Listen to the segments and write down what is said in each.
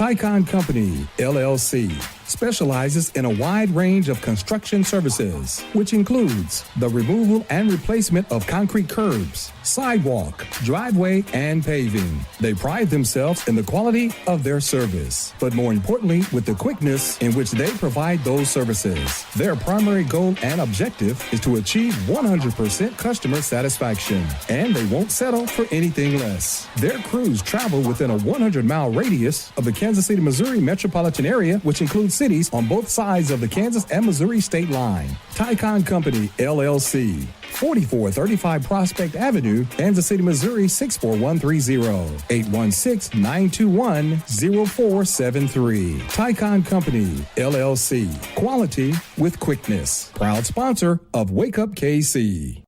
Tycon Company, LLC, specializes in a wide range of construction services, which includes the removal and replacement of concrete curbs, sidewalk, driveway, and paving. They pride themselves in the quality of their service, but more importantly, with the quickness in which they provide those services. Their primary goal and objective is to achieve 100% customer satisfaction, and they won't settle for anything less. Their crews travel within a 100-mile radius of the Kansas City, Missouri metropolitan area, which includes cities on both sides of the Kansas and Missouri state line. Tycon Company, LLC, 4435 Prospect Avenue, Kansas City, Missouri, 64130, 816-921-0473. Tycon Company, LLC, quality with quickness. Proud sponsor of Wake Up KC.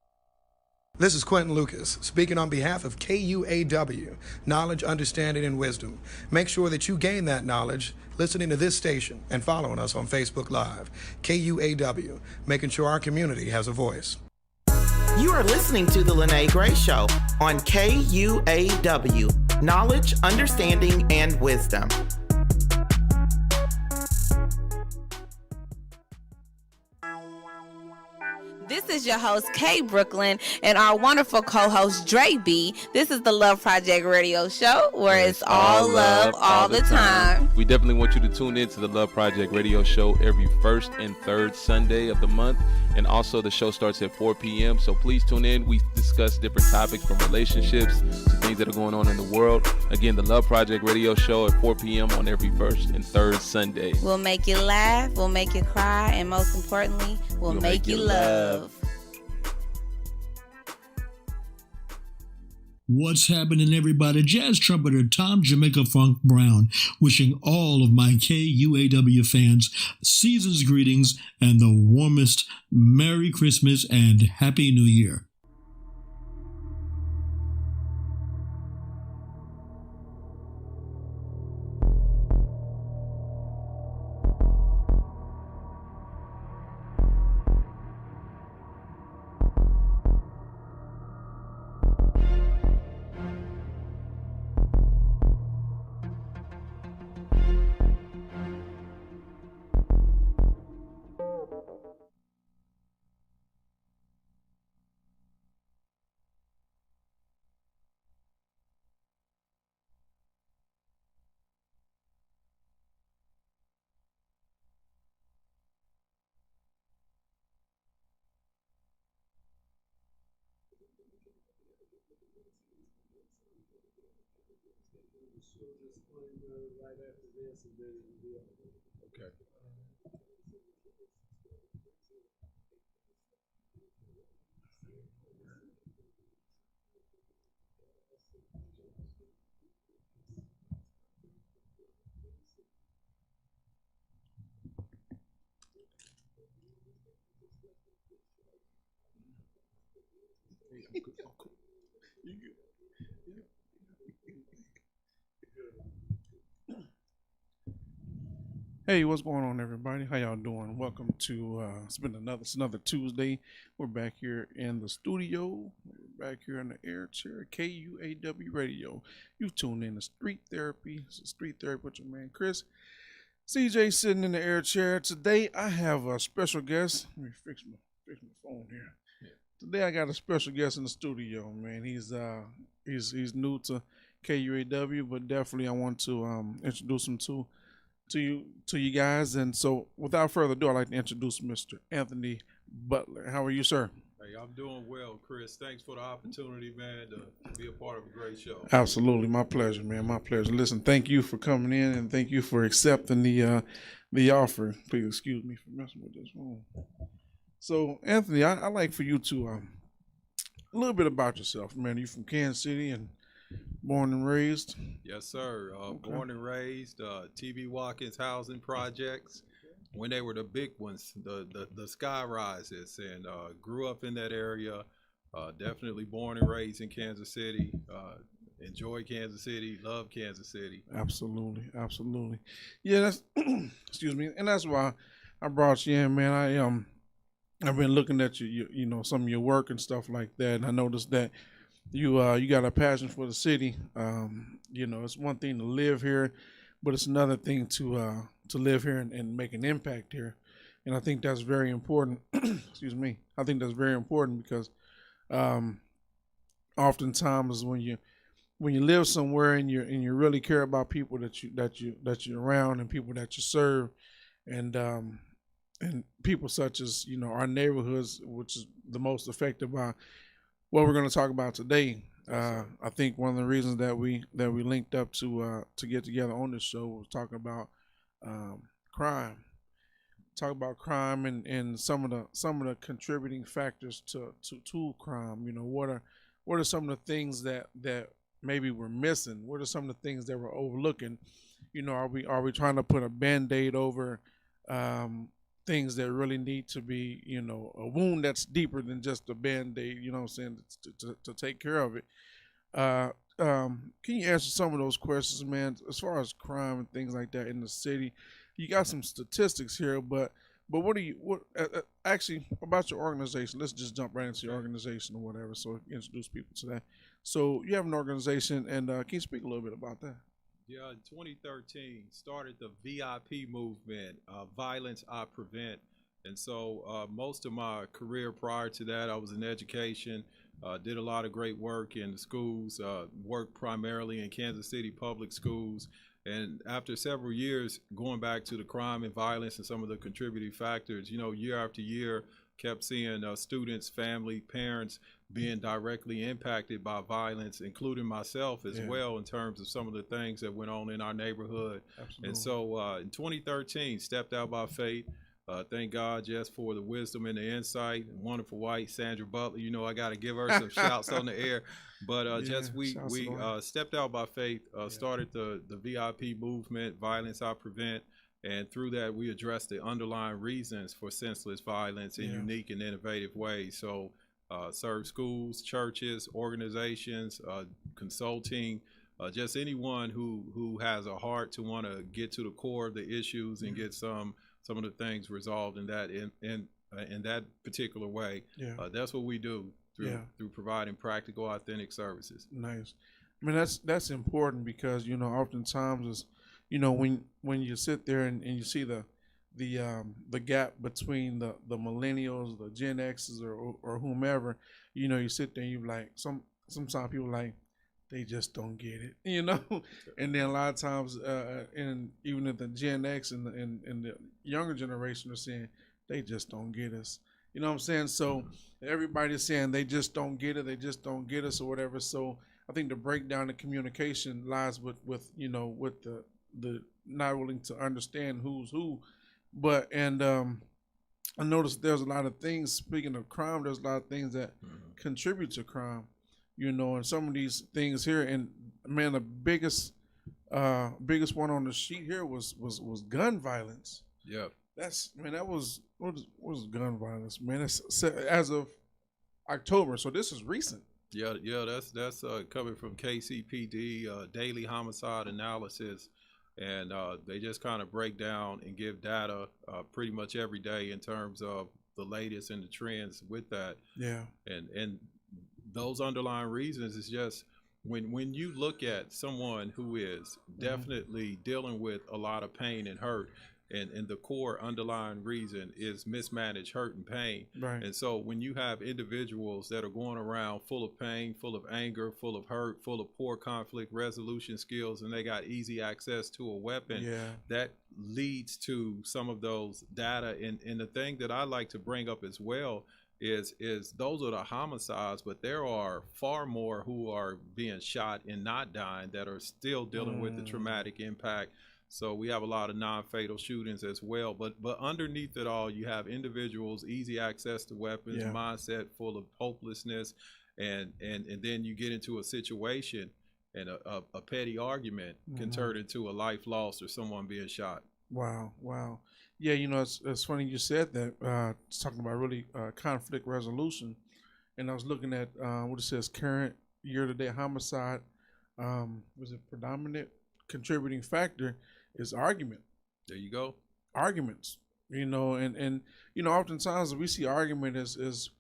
This is Quentin Lucas, speaking on behalf of KUAW, Knowledge, Understanding, and Wisdom. Make sure that you gain that knowledge listening to this station and following us on Facebook Live. KUAW, making sure our community has a voice. You are listening to The Lene Gray Show on KUAW, Knowledge, Understanding, and Wisdom. This is your host, Kay Brooklyn, and our wonderful co-host, Dre B. This is the Love Project Radio Show, where it's all love all the time. We definitely want you to tune in to the Love Project Radio Show every first and third Sunday of the month. And also the show starts at 4 p.m. So please tune in. We discuss different topics from relationships to things that are going on in the world. Again, the Love Project Radio Show at 4 p.m. on every first and third Sunday. We'll make you laugh, we'll make you cry, and most importantly, we'll make you love. What's happening, everybody? Jazz trumpeter Tom Jamaica Funk Brown wishing all of my KUAW fans season's greetings and the warmest Merry Christmas and Happy New Year. Okay. Hey, what's going on, everybody? How y'all doing? Welcome to it's another Tuesday. We're back here in the studio. We're back here in the air chair, KUAW Radio. You've tuned in to Street Therapy. It's Street Therapy with your man Chris. CJ sitting in the air chair. Today I have a special guest. Let me fix my phone here. Today I got a special guest in the studio, man. He's new to KUAW, but definitely I want to introduce him to you guys. And so without further ado, I'd like to introduce Mr. Anthony Butler. How are you, sir? Hey, I'm doing well, Chris. Thanks for the opportunity, man, to be a part of a great show. Absolutely. My pleasure, man. My pleasure. Listen, thank you for coming in and thank you for accepting the offer. Please excuse me for messing with this phone. So, Anthony, I'd like for you to a little bit about yourself, man. You from Kansas City and born and raised? Yes, sir. Born and raised, TV Watkins housing projects when they were the big ones, the sky rises, and grew up in that area. Definitely born and raised in Kansas City. Enjoy Kansas City, love Kansas City. Absolutely, absolutely. Yeah, that's excuse me, and that's why I brought you in, man. I've been looking at you know, some of your work and stuff like that, and I noticed that you got a passion for the city. You know, it's one thing to live here, but it's another thing to live here and make an impact here. And I think that's very important. Excuse me. I think that's very important because oftentimes when you live somewhere and you really care about people that you're around and people that you serve, and people such as our neighborhoods, which is the most affected by what we're going to talk about today. I think one of the reasons that we linked up to get together on this show was talking about crime. Talk about crime and some of the contributing factors to crime. What are some of the things that maybe we're missing? What are some of the things that we're overlooking? Are we trying to put a Band-Aid over things that really need to be, a wound that's deeper than just a Band-Aid, you know what I'm saying, to take care of it. Can you answer some of those questions, man, as far as crime and things like that in the city? You got some statistics here, but what actually about your organization? Let's just jump right into your organization or whatever, so introduce people to that. So you have an organization, and can you speak a little bit about that? Yeah, in 2013, started the VIP movement, Violence I Prevent. And so most of my career prior to that, I was in education, did a lot of great work in the schools, worked primarily in Kansas City public schools. And after several years, going back to the crime and violence and some of the contributing factors, year after year, kept seeing students, family, parents being directly impacted by violence, including myself as well, in terms of some of the things that went on in our neighborhood. Absolutely. And so in 2013, stepped out by faith. Thank God just for the wisdom and the insight. Wonderful wife, Sandra Butler. I got to give her some shouts on the air. But we stepped out by faith, started the VIP movement, Violence I Prevent. And through that, we addressed the underlying reasons for senseless violence in unique and innovative ways. So serve schools, churches, organizations, consulting, just anyone who has a heart to want to get to the core of the issues and get some of the things resolved in that particular way. That's what we do through providing practical, authentic services. Nice. I mean, that's important because oftentimes is when you sit there and you see the gap between the millennials, the Gen X's or whomever, you sit there and you like sometimes people like they just don't get it, and then a lot of times and even if the Gen X and the younger generation are saying they just don't get us, you know what I'm saying? So everybody's saying they just don't get it, they just don't get us or whatever. So I think the breakdown in communication lies with the not willing to understand who's who. But I noticed there's a lot of things, speaking of crime, there's a lot of things that contribute to crime, and some of these things here, and man, the biggest one on the sheet here was gun violence. Yeah. That was what was gun violence, man? It's as of October, so this is recent. Yeah, that's coming from KCPD, daily homicide analysis. And they just kind of break down and give data pretty much every day in terms of the latest and the trends with that. Yeah. And those underlying reasons is just when you look at someone who is definitely dealing with a lot of pain and hurt, and the core underlying reason is mismanaged hurt and pain. Right. And so when you have individuals that are going around full of pain, full of anger, full of hurt, full of poor conflict resolution skills, and they got easy access to a weapon, that leads to some of those data. And the thing that I like to bring up as well is those are the homicides, but there are far more who are being shot and not dying that are still dealing with the traumatic impact. So we have a lot of non-fatal shootings as well. But underneath it all, you have individuals, easy access to weapons, mindset full of hopelessness, and then you get into a situation and a petty argument can turn into a life lost or someone being shot. Wow. Yeah, it's funny you said that. It's talking about really conflict resolution. And I was looking at what it says, current year-to-date homicide. Was it predominant contributing factor? Is argument. There you go. Arguments, and oftentimes we see argument as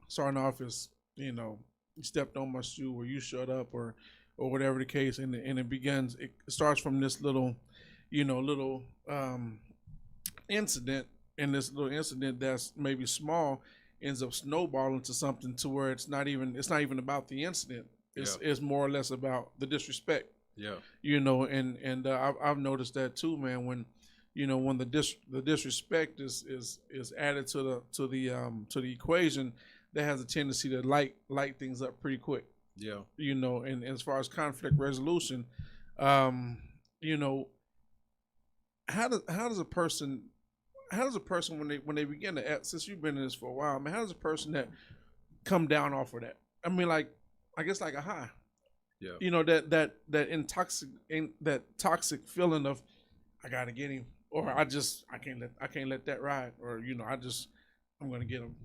starting off as, you stepped on my shoe or you shut up or or whatever the case, and it starts from this little incident, and this little incident that's maybe small ends up snowballing to something to where it's not even about the incident. It's more or less about the disrespect. Yeah. And I've noticed that too, man. When when the disrespect is added to the equation, that has a tendency to light things up pretty quick. Yeah. And as far as conflict resolution, how does a person when they begin to act, since you've been in this for a while, man, how does a person that come down off of that? I mean, like, I guess like a high. Yeah. That toxic feeling of I gotta get him, or I can't let that ride, or I'm gonna get him.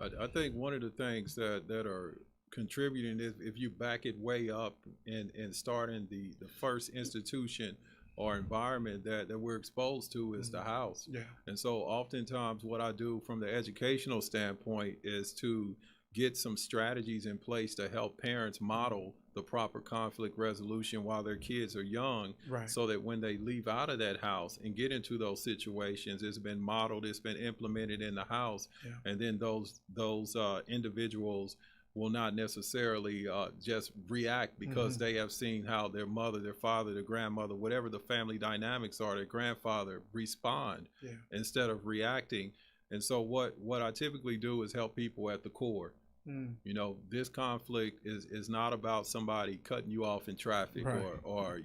I think one of the things that are contributing is if you back it way up and starting the first institution or environment that we're exposed to is the house. Yeah. And so oftentimes what I do from the educational standpoint is to get some strategies in place to help parents model the proper conflict resolution while their kids are young, right, so that when they leave out of that house and get into those situations, it's been modeled, it's been implemented in the house. Yeah. And then those individuals will not necessarily just react because they have seen how their mother, their father, their grandmother, whatever the family dynamics are, their grandfather respond instead of reacting. And so what I typically do is help people at the core. This conflict is not about somebody cutting you off in traffic, right, or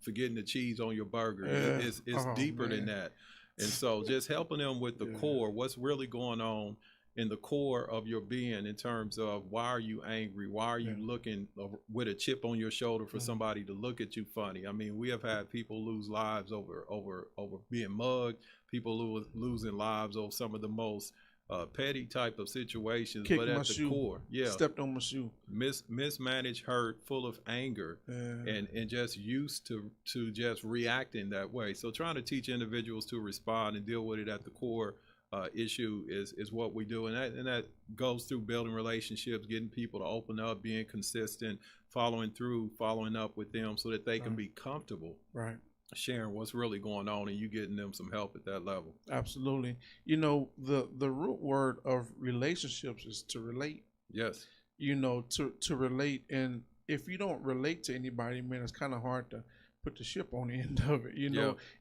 forgetting the cheese on your burger. Yeah. It's deeper than that. And so just helping them with the core, what's really going on in the core of your being in terms of why are you angry? Why are you looking with a chip on your shoulder for somebody to look at you funny? I mean, we have had people lose lives over being mugged, people losing lives over some of the most petty type of situations. Kicked but my at the shoe. core, Stepped on my shoe. Mismanaged hurt, full of anger, and just used to just reacting that way. So trying to teach individuals to respond and deal with it at the core issue is what we do, and that goes through building relationships, getting people to open up, being consistent, following up with them so that they can be comfortable, right, sharing what's really going on, and you getting them some help at that level. Absolutely. The root word of relationships is to relate. Yes. To relate, and if you don't relate to anybody, man, it's kind of hard to put the ship on the end of it.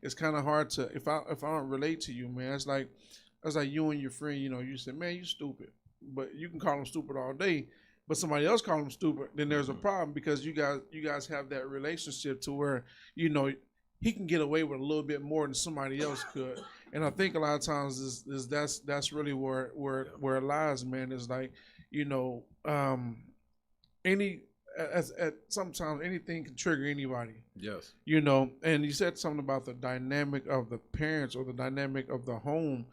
It's kind of hard to if I don't relate to you, man. It's like you and your friend. You say, man, you stupid, but you can call them stupid all day. But somebody else call them stupid, then there's a problem, because you guys have that relationship to where he can get away with a little bit more than somebody else could. And I think a lot of times that's really where it lies, man. Is like sometimes anything can trigger anybody. Yes. And you said something about the dynamic of the parents or the dynamic of the home.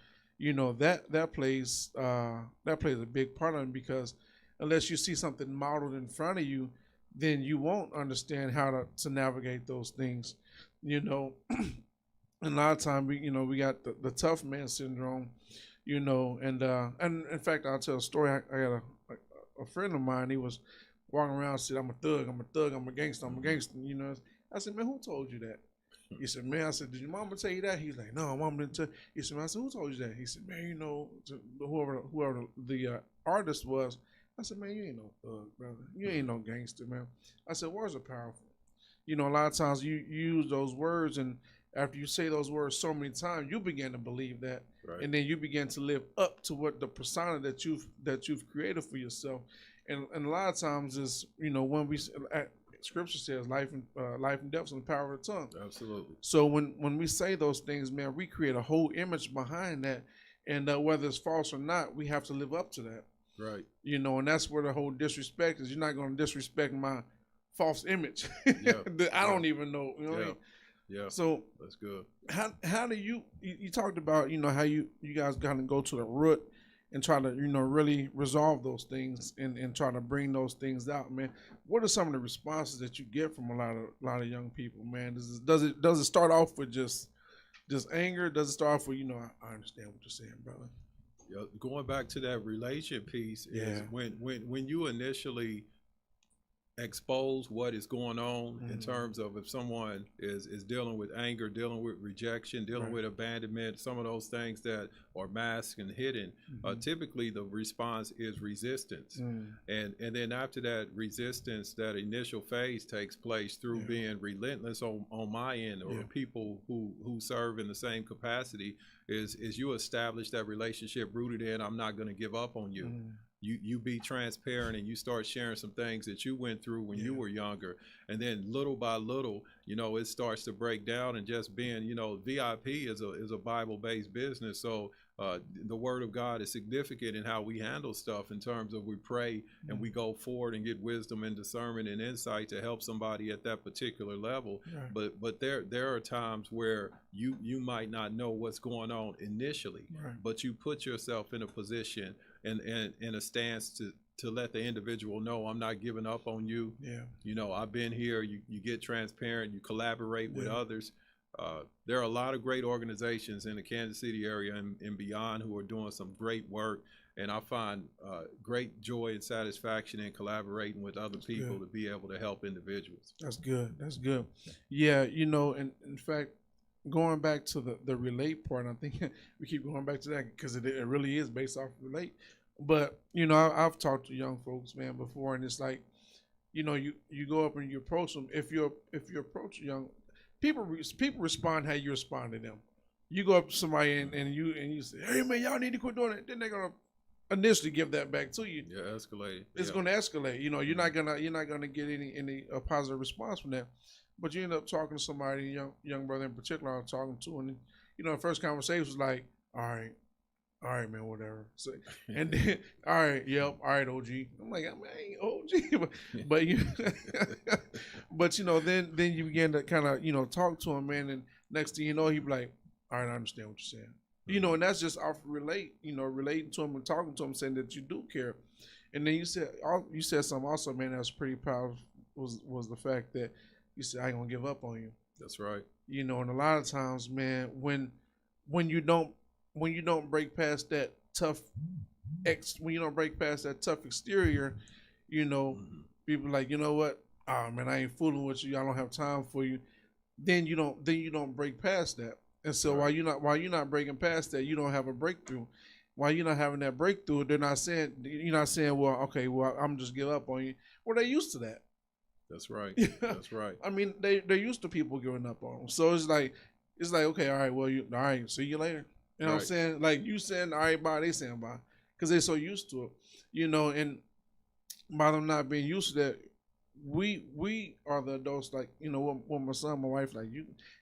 That plays a big part of it, because unless you see something modeled in front of you, then you won't understand how to navigate those things. And a lot of time we got the tough man syndrome, and in fact, I'll tell a story. I got a friend of mine. He was walking around and said, I'm a thug, I'm a gangster. I said, man, who told you that? He said, man, I said, did your mama tell you that? He's like, no, mama didn't tell. He said, man, I said, who told you that? He said, man, whoever the artist was. I said, man, you ain't no thug, brother. You ain't no gangster, man. I said, words are powerful. A lot of times you use those words, and after you say those words so many times, you begin to believe that, right, and then you begin to live up to what the persona that you've created for yourself. And a lot of times is when Scripture says life and death is in the power of the tongue. Absolutely. So when we say those things, man, we create a whole image behind that, and whether it's false or not, we have to live up to that. Right. And that's where the whole disrespect is. You're not going to disrespect my false image. Yeah. that I don't even know. What I mean? Yeah. So that's good. How do you talked about how you guys got to go to the root and try to really resolve those things and try to bring those things out, man. What are some of the responses that you get from a lot of young people, man? Does it start off with just anger? Does it start off with I understand what you're saying, brother? Yeah, going back to that relation piece is when you initially expose what is going on in terms of if someone is dealing with anger, dealing with rejection, dealing with abandonment, some of those things that are masked and hidden, typically the response is resistance. And then after that resistance, that initial phase takes place through being relentless on my end, or people who serve in the same capacity, is you establish that relationship rooted in, I'm not going to give up on you. You be transparent, and you start sharing some things that you went through when you were younger. And then little by little, you know, it starts to break down, and just being, you know, VIP is a Bible-based business. So the word of God is significant in how we handle stuff, in terms of we pray and we go forward and get wisdom and discernment and insight to help somebody at that particular level. But there are times where you might not know what's going on initially, but you put yourself in a position and in a stance to let the individual know, I'm not giving up on you. You know, I've been here. You get transparent, you collaborate with others. There are a lot of great organizations in the Kansas City area and beyond who are doing some great work, and I find great joy and satisfaction in collaborating with other people to be able to help individuals. That's good. That's good. Yeah, you know, and in fact, going back to the relate part, I think we keep going back to that because it really is based off relate. But, you know, I've talked to young folks, man, before, and it's like, you know, you go up and you approach them. If you approach young people respond how you respond to them. You go up to somebody and you say, hey man, y'all need to quit doing it. Then they're gonna initially give that back to you. Yeah, escalate. It's gonna escalate. You know, you're not gonna get any positive response from that. But you end up talking to somebody, young brother in particular, I was talking to, and you know, the first conversation was like, all right, man, whatever. So, and then, all right, yep, all right, OG. I'm like, I ain't OG, but you, but you know, then you begin to kind of talk to him, man, and next thing you know, he be like, all right, I understand what you're saying, you know, and that's just off relating to him and talking to him, saying that you do care, and then you said something also, man, that's pretty powerful was the fact that you said I ain't gonna give up on you. That's right. You know, and a lot of times, man, when you don't break past that tough exterior, you know, people like, you know what? Oh man, I ain't fooling with you. I don't have time for you. Then you don't break past that. And so while you're not breaking past that, you don't have a breakthrough. While you're not having that breakthrough, you're not saying, well, okay, well, I'm just give up on you. Well, they're used to that. That's right. That's right. I mean, they're used to people giving up on them. So it's like, okay, all right, well, all right, see you later. You know what I'm saying? Like you saying, all right, bye, they saying bye. Because they're so used to it. You know, and by them not being used to that, we are the adults, like, you know, when my son, my wife, like,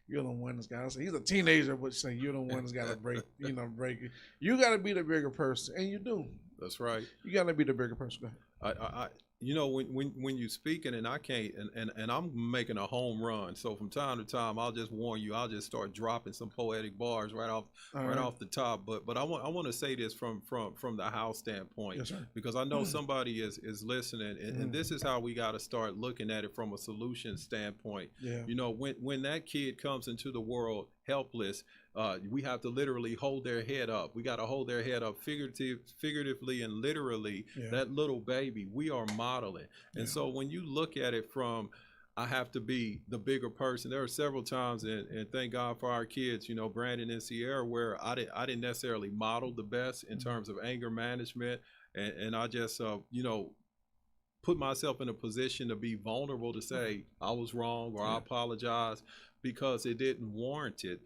you're the one that's got to say, he's a teenager, but say you're the one that's got to break it. You got to be the bigger person, and you do. That's right. You got to be the bigger person. I you know, when you're speaking, and I can't, and I'm making a home run, so from time to time, I'll just warn you, I'll just start dropping some poetic bars right off the top. But I want to say this from the house standpoint, yes, because I know somebody is listening, and this is how we got to start looking at it from a solution standpoint. Yeah. You know, when that kid comes into the world helpless, we have to literally hold their head up. We got to hold their head up figuratively and literally. Yeah. That little baby, we are modeling. And so when you look at it from, I have to be the bigger person, there are several times, and thank God for our kids, you know, Brandon and Sierra, where I didn't necessarily model the best in terms of anger management. And I just, you know, put myself in a position to be vulnerable to say I was wrong or I apologize, because it didn't warrant it.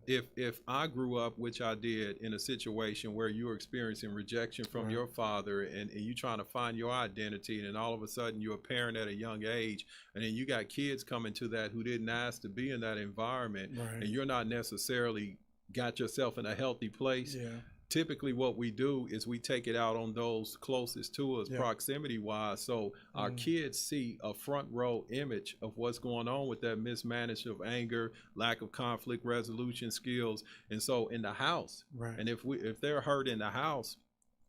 If I grew up, which I did, in a situation where you were experiencing rejection from your father, and you trying to find your identity, and then all of a sudden you're a parent at a young age, and then you got kids coming to that who didn't ask to be in that environment, and you're not necessarily got yourself in a healthy place. Typically what we do is we take it out on those closest to us, proximity wise. So our kids see a front row image of what's going on with that mismanagement of anger, lack of conflict resolution skills. And so in the house, and if they're hurt in the house,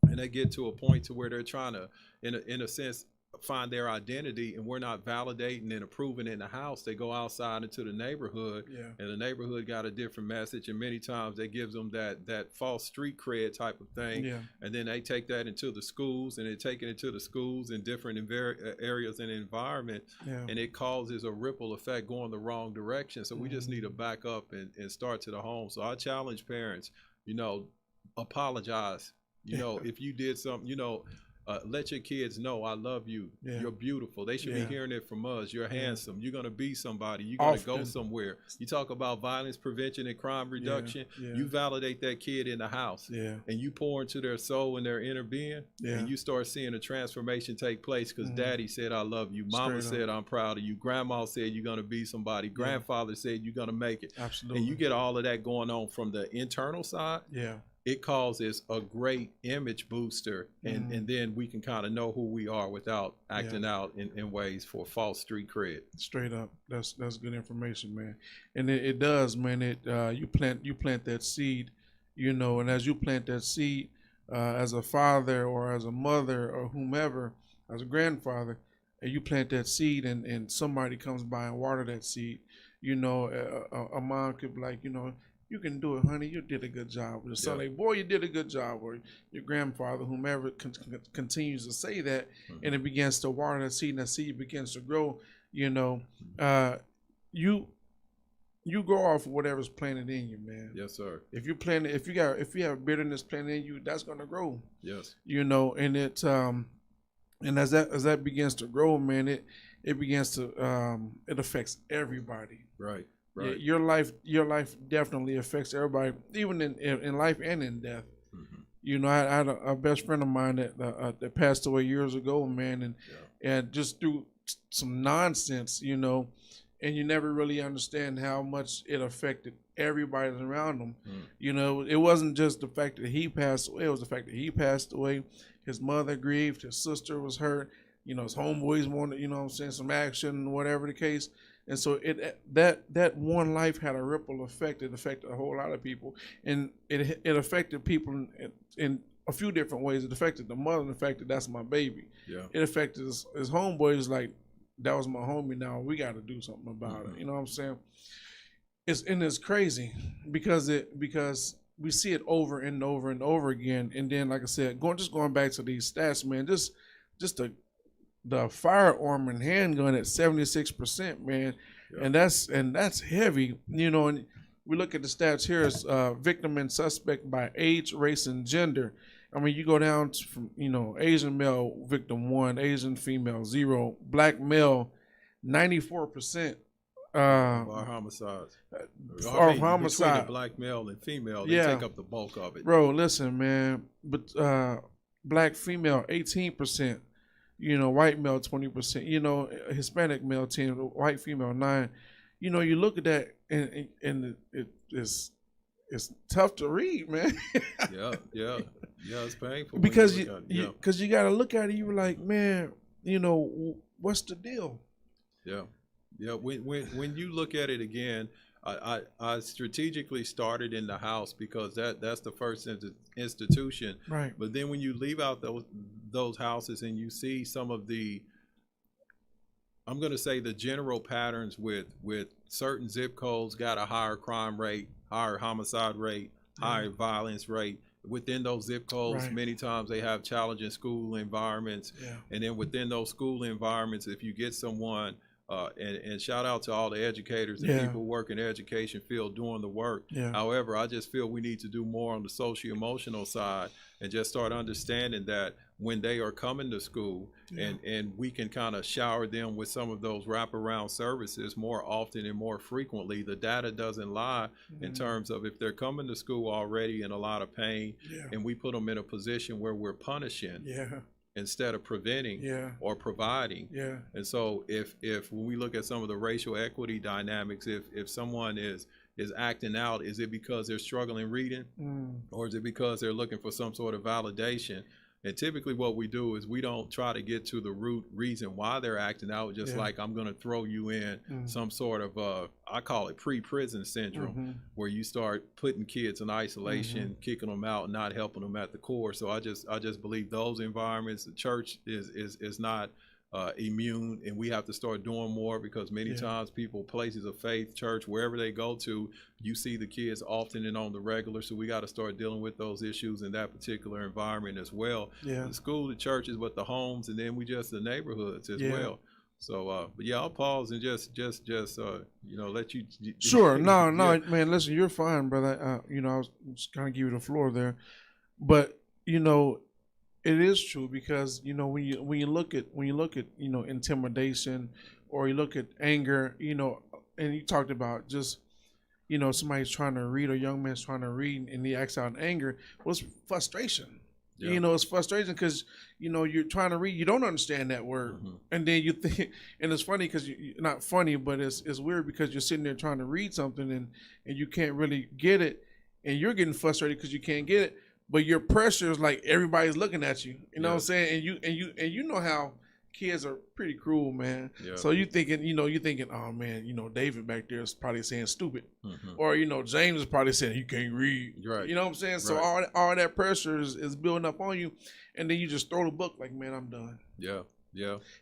and they get to a point to where they're trying to, in a sense, find their identity, and we're not validating and approving in the house. They go outside into the neighborhood, and the neighborhood got a different message, and many times that gives them that false street cred type of thing, and then they take that into the schools, and they take it into the schools in different areas and environment, and it causes a ripple effect going the wrong direction. So we just need to back up and start to the home. So I challenge parents, apologize. If you did something, let your kids know, I love you. You're beautiful. They should be hearing it from us. You're handsome. You're going to be somebody. You're going to go somewhere. You talk about violence prevention and crime reduction. You validate that kid in the house, and you pour into their soul and their inner being, and you start seeing a transformation take place because daddy said, I love you. Mama said, I'm proud of you. Grandma said, you're going to be somebody. Grandfather said, you're going to make it. Absolutely. And you get all of that going on from the internal side. It causes a great image booster, and then we can kind of know who we are without acting out in ways for false street cred. Straight up, that's good information, man. And it does, man. You plant that seed, and as you plant that seed, as a father or as a mother or whomever, as a grandfather, and you plant that seed, and somebody comes by and water that seed, a mom could be like, you can do it, honey. You did a good job. Your son, like, boy, you did a good job. Or your grandfather, whomever, continues to say that, and it begins to water that seed, and that seed begins to grow. You go off of whatever's planted in you, man. Yes, sir. If you have bitterness planted in you, that's gonna grow. Yes. And it and as that begins to grow, man, it begins to it affects everybody. Right. Right. Your life definitely affects everybody, even in life and in death. I had a best friend of mine that passed away years ago, man, and just through some nonsense, and you never really understand how much it affected everybody around him. It wasn't just the fact that he passed away; it was the fact that he passed away. His mother grieved, his sister was hurt. His homeboys wanted, some action, whatever the case. And so that one life had a ripple effect. It affected a whole lot of people, and it affected people in a few different ways. It affected the mother, and the fact that that's my baby. It affected his homeboys, like, that was my homie. Now we got to do something about it. You know what I'm saying? It's crazy because we see it over and over and over again. And then, like I said, going back to these stats, man, just the firearm and handgun at 76%, man, and that's heavy, And we look at the stats here: it's victim and suspect by age, race, and gender. I mean, you go down from Asian male victim 1, Asian female 0, black male 94%. Our homicides. Between the black male and female, they take up the bulk of it. Bro, listen, man, but black female 18%. White male 20%, Hispanic male 10%, white female 9%. You look at that and it's tough to read, man. yeah, it's painful because you got to look at it. You were like, man, what's the deal? Yeah. When you look at it again, I strategically started in the house because that's the first institution. Right. But then when you leave out those houses and you see some of the, I'm going to say, the general patterns with certain zip codes got a higher crime rate, higher homicide rate, higher violence rate. Within those zip codes, many times they have challenging school environments. And then within those school environments, if you get someone, and shout out to all the educators and people who work in the education field doing the work. However, I just feel we need to do more on the socio-emotional side and just start understanding that when they are coming to school and we can kind of shower them with some of those wraparound services more often and more frequently. The data doesn't lie in terms of if they're coming to school already in a lot of pain and we put them in a position where we're punishing. Instead of preventing or providing. And so if when we look at some of the racial equity dynamics, if someone is acting out, is it because they're struggling reading or is it because they're looking for some sort of validation? And typically what we do is we don't try to get to the root reason why they're acting out, just like I'm going to throw you in some sort of, I call it pre-prison syndrome, where you start putting kids in isolation, kicking them out, not helping them at the core. So I just believe those environments, the church is not immune, and we have to start doing more, because many times people, places of faith, church, wherever they go to, you see the kids often and on the regular. So we got to start dealing with those issues in that particular environment as well. The school, the churches, but the homes, and then the neighborhoods as well. So, but I'll pause and just let you. Sure. No, man. Listen, you're fine, brother. I was just kind of give you the floor there, but it is true, because when you look at intimidation, or you look at anger, and you talked about just somebody's trying to read, or a young man's trying to read, and he acts out in anger. Well, it's frustration. It's frustration, because you're trying to read, you don't understand that word, and then you think, and it's funny because not funny, but it's weird, because you're sitting there trying to read something, and you can't really get it, and you're getting frustrated because you can't get it. But your pressure is like everybody's looking at you. You know what I'm saying? And you know how kids are pretty cruel, man. So you're thinking, oh man, David back there is probably saying stupid, or James is probably saying you can't read. Right. You know what I'm saying? So all that pressure is building up on you, and then you just throw the book like, man, I'm done. Yeah.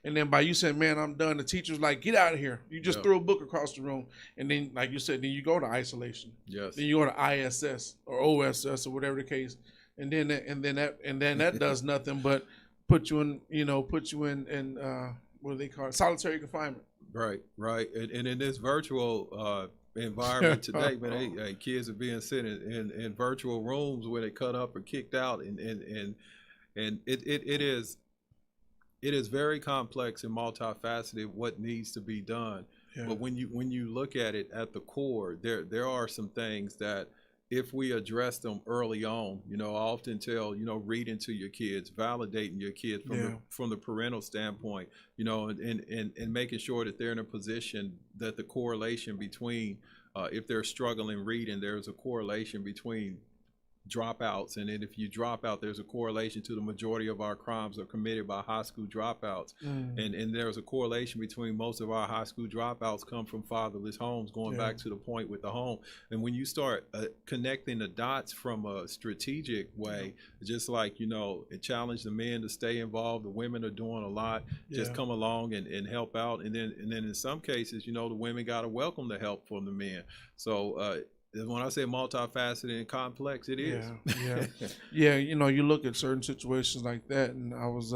And then by you saying, man, I'm done, the teacher's like, get out of here. You just threw a book across the room. And then, like you said, then you go to isolation. Then you go to ISS or OSS or whatever the case. And then that does nothing but put you in what do they call it? Solitary confinement. Right. And in this virtual environment today, man, kids are being sent in virtual rooms where they cut up or kicked out, and it is very complex and multifaceted what needs to be done. But when you look at it at the core, there are some things that, if we address them early on, I often tell, reading to your kids, validating your kids from the parental standpoint, and making sure that they're in a position that the correlation between, if they're struggling reading, there's a correlation between dropouts, and then if you drop out, there's a correlation to the majority of our crimes are committed by high school dropouts, and there's a correlation between most of our high school dropouts come from fatherless homes, going back to the point with the home. And when you start connecting the dots from a strategic way, just like it challenge the men to stay involved, the women are doing a lot, just come along and help out, and then in some cases, the women got to welcome the help from the men. So when I say multifaceted and complex, it is. You look at certain situations like that, and I was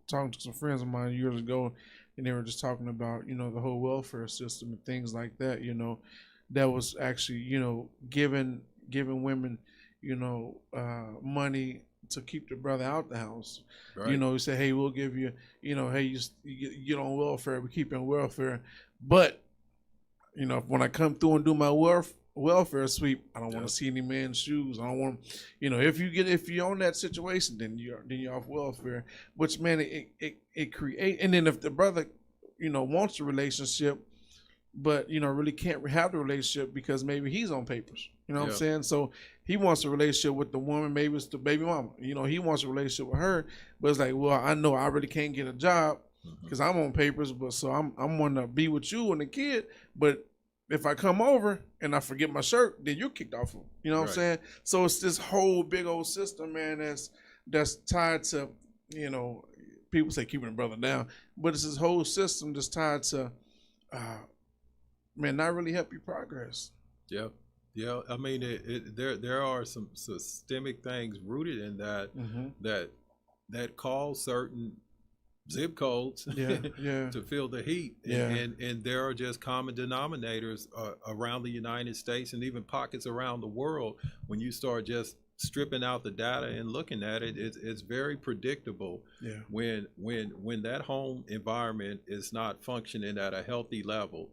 talking to some friends of mine years ago, and they were just talking about, the whole welfare system and things like that, that was actually, giving women, money to keep the brother out the house. Right. You say, hey, we'll give you, hey, you get on welfare, we keep you on welfare. But, when I come through and do my welfare sweep, I don't want to see any man's shoes. I don't want, if you're on that situation, then you're off welfare. Which, man, it create, and then if the brother, wants a relationship, but really can't have the relationship because maybe he's on papers. You know what I'm saying? So he wants a relationship with the woman, maybe it's the baby mama. He wants a relationship with her, but it's like, well, I know I really can't get a job because I'm on papers, but so I'm gonna be with you and the kid, but if I come over and I forget my shirt, then you're kicked off. You know what I'm saying? So it's this whole big old system, man, that's tied to, people say keeping a brother down, but it's this whole system that's tied to, not really help you progress. Yeah. I mean, there are some systemic things rooted in that that cause certain zip codes to feel the heat, and there are just common denominators around the United States and even pockets around the world. When you start just stripping out the data and looking at it, it's very predictable when that home environment is not functioning at a healthy level,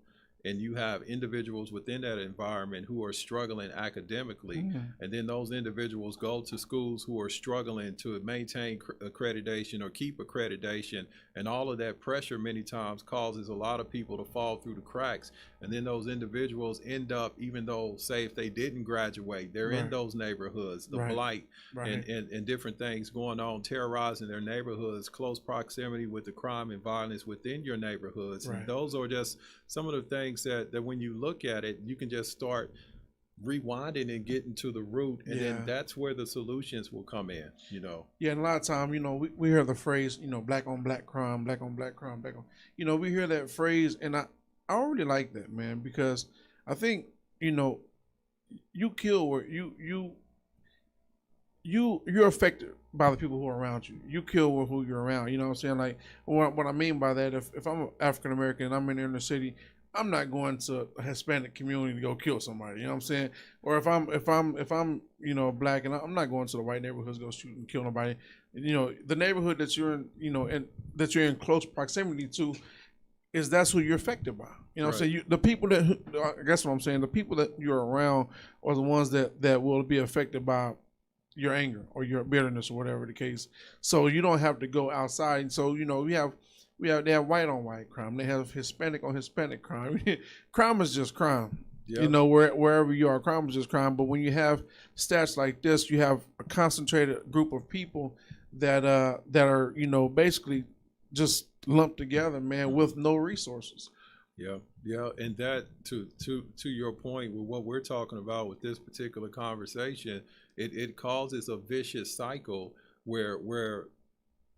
and you have individuals within that environment who are struggling academically, and then those individuals go to schools who are struggling to maintain accreditation or keep accreditation, and all of that pressure many times causes a lot of people to fall through the cracks, and then those individuals end up, even though, say, if they didn't graduate, they're in those neighborhoods, the blight and different things going on, terrorizing their neighborhoods, close proximity with the crime and violence within your neighborhoods. And those are just some of the things that when you look at it, you can just start rewinding and getting to the root, and then that's where the solutions will come in, you know. Yeah, and a lot of time, you know, we hear the phrase, you know, black on black crime, black on black crime, black on, you know, we hear that phrase, and I really like that, man, because I think, you know, you kill where you're affected by the people who are around you. You kill with who you're around. You know what I'm saying? Like what I mean by that, if I'm African American and I'm in the inner city, I'm not going to a Hispanic community to go kill somebody. You know what I'm saying? Or if I'm you know, black, and I'm not going to the white neighborhoods to go shoot and kill nobody. You know, the neighborhood that you're in, you know, and that you're in close proximity to, that's who you're affected by. You know what I'm saying? The people that, I guess what I'm saying, the people that you're around are the ones that will be affected by your anger or your bitterness or whatever the case. So you don't have to go outside. So, you know, they have white on white crime. They have Hispanic on Hispanic crime. Crime is just crime. Yep. You know, wherever you are, crime is just crime. But when you have stats like this, you have a concentrated group of people that are, you know, basically just lumped together, man, with no resources. Yeah, and that to your point with what we're talking about with this particular conversation, it causes a vicious cycle where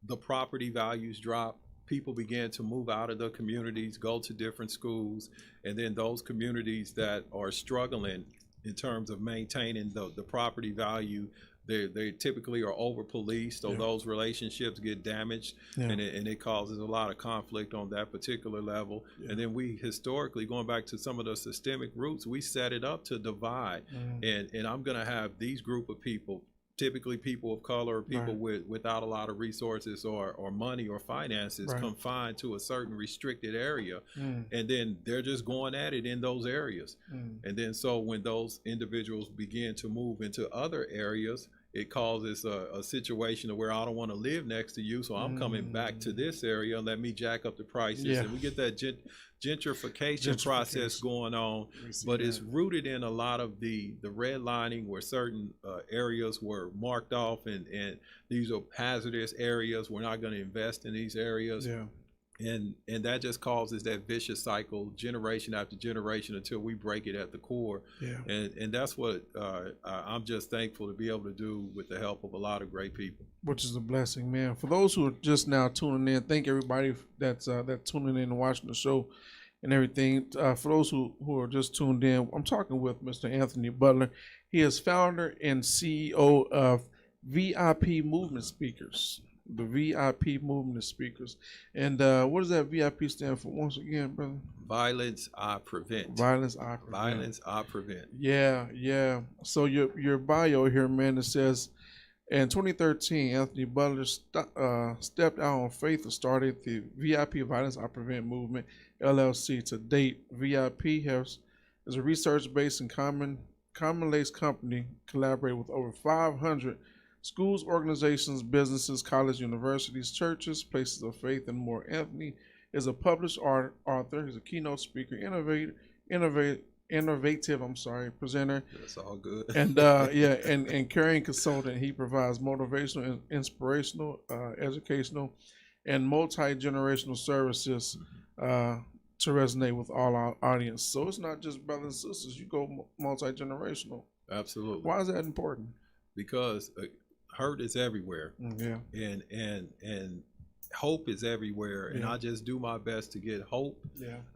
the property values drop. People began to move out of the communities, go to different schools, and then those communities that are struggling in terms of maintaining the property value, they typically are over policed, so those relationships get damaged, and it causes a lot of conflict on that particular level. And then we historically, going back to some of the systemic roots, we set it up to divide. And I'm going to have these group of people, typically people of color, people without a lot of resources or money or finances, confined to a certain restricted area, and then they're just going at it in those areas. And then so when those individuals begin to move into other areas, it causes a situation where I don't want to live next to you, so I'm coming back to this area and let me jack up the prices. And we get that gentrification process going on, but it's rooted in a lot of the redlining, where certain areas were marked off and these are hazardous areas. We're not going to invest in these areas. And that just causes that vicious cycle, generation after generation, until we break it at the core. And that's what I'm just thankful to be able to do with the help of a lot of great people. Which is a blessing, man. For those who are just now tuning in, thank everybody that's tuning in and watching the show and everything. For those who are just tuned in, I'm talking with Mr. Anthony Butler. He is founder and CEO of VIP Movement Speakers. The VIP Movement Speakers. And what does that VIP stand for once again, brother? Violence I Prevent. Violence I Prevent. Violence I Prevent. Yeah. So your bio here, man, it says, in 2013, Anthony Butler stepped out on faith and started the VIP Violence I Prevent Movement, LLC. To date, VIP is a research-based and common-based company, collaborating with over 500 schools, organizations, businesses, colleges, universities, churches, places of faith, and more. Anthony is a published author. He's a keynote speaker, innovative presenter. That's all good. And and caring consultant. He provides motivational, inspirational, educational, and multi-generational services to resonate with all our audience. So it's not just brothers and sisters. You go multi-generational. Absolutely. Why is that important? Because hurt is everywhere. And hope is everywhere. And I just do my best to get hope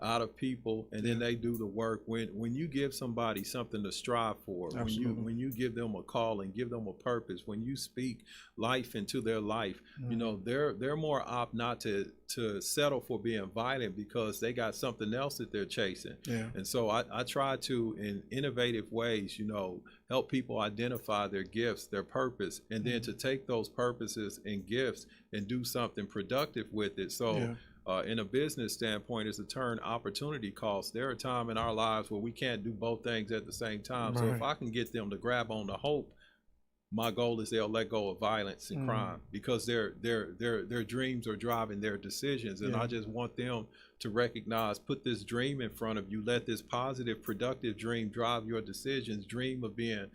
out of people, and then they do the work. When you give somebody something to strive for, when you give them a call and give them a purpose, when you speak life into their life, you know, they're more apt not to settle for being violent, because they got something else that they're chasing. And so I try to, in innovative ways, you know, help people identify their gifts, their purpose, and then to take those purposes and gifts and do something productive with it. So in a business standpoint, it's a term opportunity cost. There are times in our lives where we can't do both things at the same time. So if I can get them to grab on to hope, my goal is they'll let go of violence and crime, because their dreams are driving their decisions, and I just want them to recognize, put this dream in front of you, let this positive, productive dream drive your decisions. Dream of being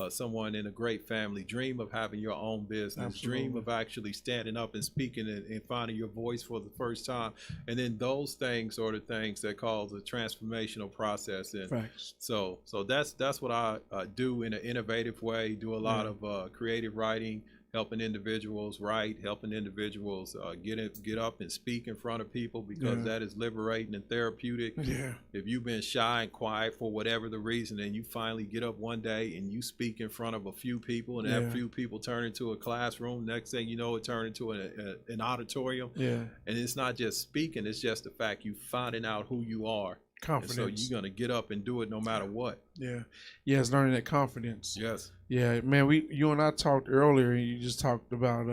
someone in a great family, dream of having your own business, Absolutely. dream of actually standing up and speaking and finding your voice for the first time. And then those things are the things that cause a transformational process. And Facts. so that's what I do in an innovative way, do a lot of creative writing, helping individuals write, helping individuals get up and speak in front of people, because that is liberating and therapeutic. Yeah. If you've been shy and quiet for whatever the reason, and you finally get up one day and you speak in front of a few people, and that few people turn into a classroom, next thing you know, it turned into an auditorium. Yeah. And it's not just speaking, it's just the fact you finding out who you are. Confidence. And so you're going to get up and do it no matter what. Yeah. It's learning that confidence. Yes. Yeah, man, you and I talked earlier, and you just talked about,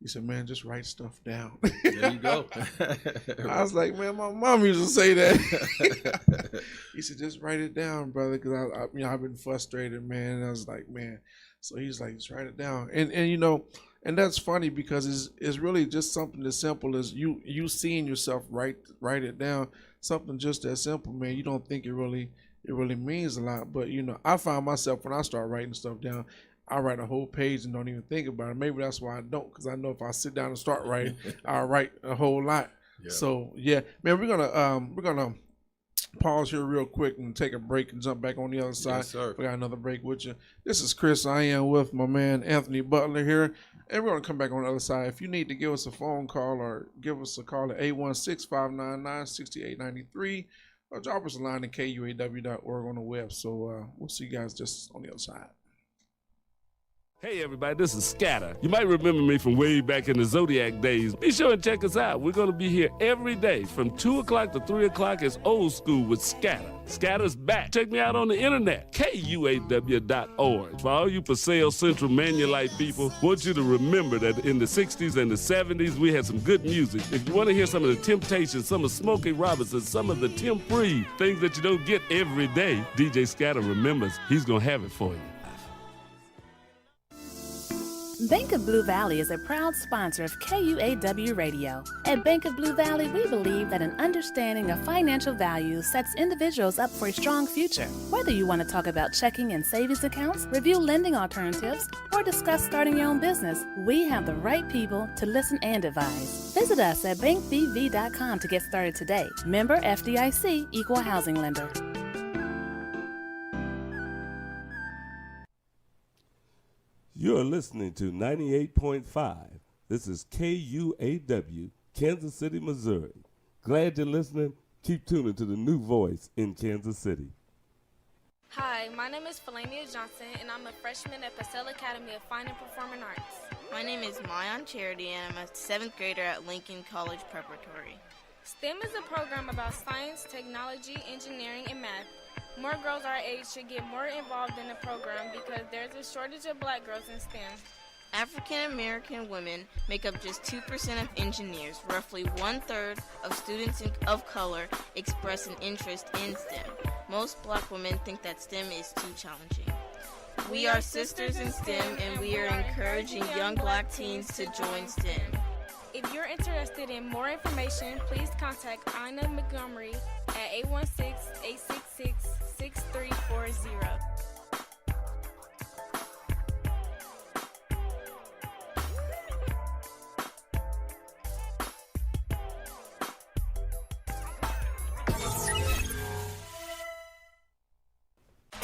you said, man, just write stuff down. There you go. I was like, man, my mom used to say that. He said, just write it down, brother, because I've been frustrated, man. And I was like, man. So he's like, just write it down. And and that's funny, because it's really just something as simple as you seeing yourself write it down. Something just that simple, man. You don't think it really means a lot, but I find myself, when I start writing stuff down, I write a whole page and don't even think about it. Maybe that's why I don't, because I know if I sit down and start writing, I'll write a whole lot. Yeah. So yeah, man, we're gonna pause here real quick and take a break and jump back on the other side. Yes, sir. We got another break with you. This is Chris. I am with my man Anthony Butler here, and we're gonna come back on the other side. If you need to give us a phone call, or give us a call at 816-599-6893. Or drop us a line at KUAW.org on the web. So we'll see you guys just on the other side. Hey everybody, this is Scatter. You might remember me from way back in the Zodiac days. Be sure and check us out. We're going to be here every day from 2 o'clock to 3 o'clock. It's old school with Scatter. Scatter's back. Check me out on the internet, KUAW.org. For all you Paseo Central Manulite people, want you to remember that in the 60s and the 70s, we had some good music. If you want to hear some of the Temptations, some of Smokey Robinson, some of the Tim Free, things that you don't get every day, DJ Scatter remembers he's going to have it for you. Bank of Blue Valley is a proud sponsor of KUAW Radio. At Bank of Blue Valley, we believe that an understanding of financial values sets individuals up for a strong future. Whether you want to talk about checking and savings accounts, review lending alternatives, or discuss starting your own business, we have the right people to listen and advise. Visit us at bankbv.com to get started today. Member FDIC, Equal Housing Lender. You're listening to 98.5. This is KUAW, Kansas City, Missouri. Glad you're listening. Keep tuning to the new voice in Kansas City. Hi, my name is Felania Johnson, and I'm a freshman at Purcell Academy of Fine and Performing Arts. My name is Mayan Charity, and I'm a 7th grader at Lincoln College Preparatory. STEM is a program about science, technology, engineering, and math. More girls our age should get more involved in the program because there's a shortage of black girls in STEM. African American women make up just 2% of engineers. Roughly 1/3 of students of color express an interest in STEM. Most black women think that STEM is too challenging. We are sisters in STEM, and we are encouraging young black teens to join STEM. If you're interested in more information, please contact Ina Montgomery at 816-866-6340.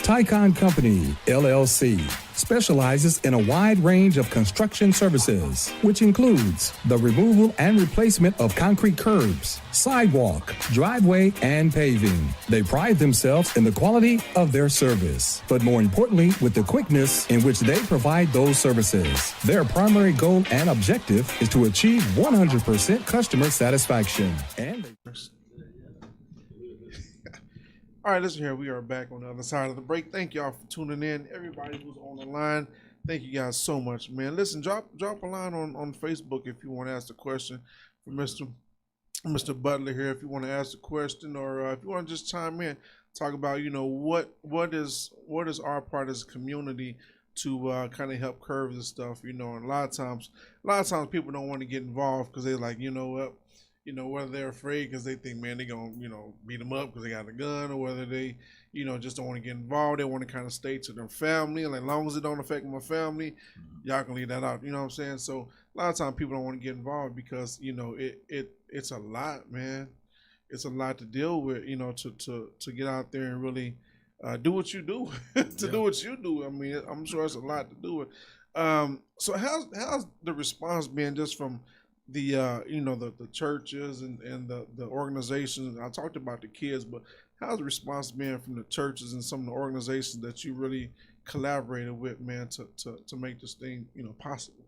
Tycon Company, LLC, specializes in a wide range of construction services, which includes the removal and replacement of concrete curbs, sidewalk, driveway, and paving. They pride themselves in the quality of their service, but more importantly, with the quickness in which they provide those services. Their primary goal and objective is to achieve 100% customer satisfaction. And All right, listen here. We are back on the other side of the break. Thank y'all for tuning in. Everybody who's on the line, thank you guys so much, man. Listen, drop a line on Facebook if you want to ask a question for Mr. Butler here. If you want to ask a question, or if you want to just chime in, talk about what is our part as a community to kind of help curve this stuff. And a lot of times people don't want to get involved because they're like, you know what. You know, whether they're afraid because they think, man, they're going to, you know, beat them up because they got a gun, or whether they, you know, just don't want to get involved. They want to kind of stay to their family. And as long as it don't affect my family, y'all can leave that out. You know what I'm saying? So a lot of times people don't want to get involved because, you know, it's a lot, man. It's a lot to deal with, you know, to get out there and really do what you do, do what you do. I mean, I'm sure it's a lot to do it. So how's the response been just from the you know, the churches and the organizations? I talked about the kids, but how's the response been from the churches and some of the organizations that you really collaborated with, man, to make this thing, you know, possible?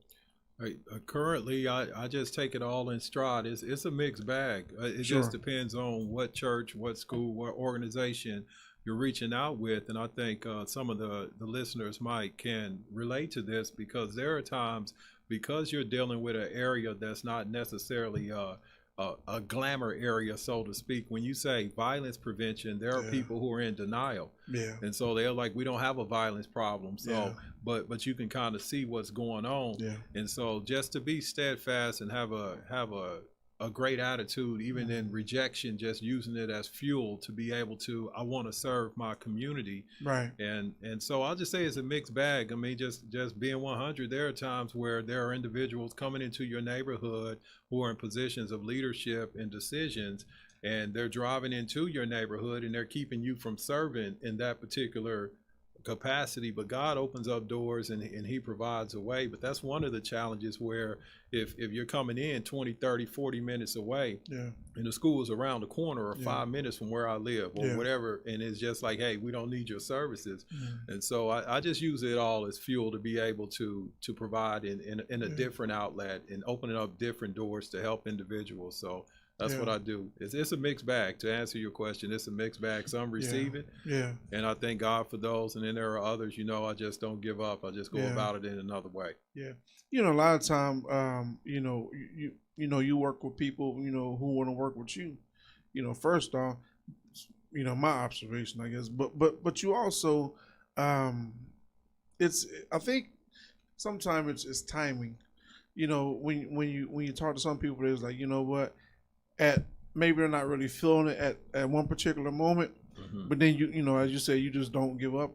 Right. Currently, I just take it all in stride. It's a mixed bag. It just depends on what church, what school, what organization you're reaching out with. And I think some of the listeners can relate to this, because there are times, because you're dealing with an area that's not necessarily a glamour area, so to speak. When you say violence prevention, there are people who are in denial. Yeah. And so they're like, we don't have a violence problem. So, but you can kind of see what's going on. Yeah. And so just to be steadfast and have a great attitude, even in rejection, just using it as fuel to be able to, I want to serve my community. Right. And so I'll just say it's a mixed bag. I mean, just being 100, there are times where there are individuals coming into your neighborhood who are in positions of leadership and decisions, and they're driving into your neighborhood and they're keeping you from serving in that particular capacity. But God opens up doors and he provides a way. But that's one of the challenges, where if you're coming in 20, 30, 40 minutes away, and the school is around the corner, or 5 minutes from where I live, or whatever, and it's just like, hey, we don't need your services. And so I just use it all as fuel to be able to provide in a different outlet and opening up different doors to help individuals. So that's what I do. It's a mixed bag. To answer your question, it's a mixed bag. Some receive it, and I thank God for those. And then there are others, you know, I just don't give up. I just go about it in another way. Yeah. You know, a lot of time, you know, you work with people, you know, who want to work with you. You know, first off, you know, my observation, I guess, but you also, I think sometimes it's timing. You know, when you talk to some people, it's like, you know what, maybe they're not really feeling it at one particular moment, but then you know, as you say, you just don't give up.